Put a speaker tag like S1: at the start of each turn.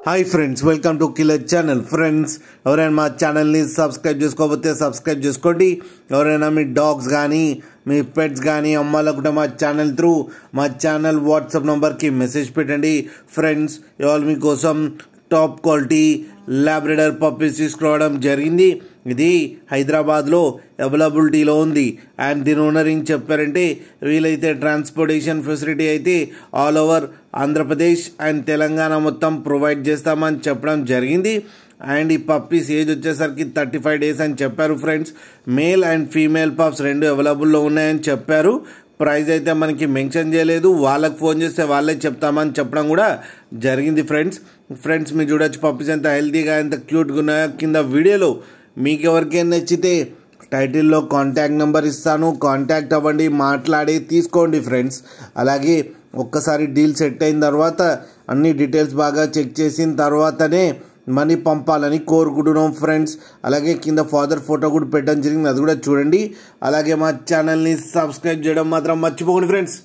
S1: Hi friends, welcome to killer channel. Friends, ఎవరైనా మా ఛానల్ని సబ్స్క్రైబ్ చేసుకోకపోతే సబ్స్క్రైబ్ చేసుకోండి. ఎవరైనా మీ డాగ్స్ కానీ మీ పెట్స్ కానీ అమ్మాలనుకుంటే మా ఛానల్ త్రూ మా ఛానల్ వాట్సాప్ నెంబర్కి మెసేజ్ పెట్టండి. ఫ్రెండ్స్, ఇవాళ మీకోసం టాప్ క్వాలిటీ లాబ్రడార్ పప్పీస్ తీసుకురావడం జరిగింది. ఇది హైదరాబాద్లో అవైలబిలిటీలో ఉంది. అండ్ దీని ఓనర్ ఏం చెప్పారంటే, వీలైతే ట్రాన్స్పోర్టేషన్ ఫెసిలిటీ అయితే all over Andhra Pradesh and Telangana మొత్తం ప్రొవైడ్ చేస్తామని చెప్పడం జరిగింది. అండ్ ఈ పప్పీస్ ఏజ్ వచ్చేసరికి 35 days అని చెప్పారు. Friends, male and female pups రెండు అవైలబుల్లో ఉన్నాయని చెప్పారు. ప్రైస్ అయితే మనకి మెన్షన్ చేయలేదు. వాళ్ళకి ఫోన్ చేస్తే వాళ్ళే చెప్తామని చెప్పడం కూడా జరిగింది. ఫ్రెండ్స్ మీరు చూడొచ్చు పప్పీస్ ఎంత హెల్తీగా ఎంత క్యూట్గా ఉన్నాయో. కింద వీడియోలో మీకు ఎవరికైనా నచ్చితే టైటిల్లో కాంటాక్ట్ నెంబర్ ఇస్తాను, కాంటాక్ట్ అవ్వండి, మాట్లాడి తీసుకోండి. ఫ్రెండ్స్, అలాగే ఒక్కసారి డీల్ సెట్ అయిన తర్వాత అన్ని డీటెయిల్స్ బాగా చెక్ చేసిన తర్వాతనే మనీ పంపాలని కోరుకుంటున్నాం. ఫ్రెండ్స్, అలాగే కింద ఫాదర్ ఫోటో కూడా పెట్టడం జరిగింది, అది కూడా చూడండి. అలాగే మా ఛానల్ని సబ్స్క్రైబ్ చేయడం మాత్రం మర్చిపోకండి. ఫ్రెండ్స్.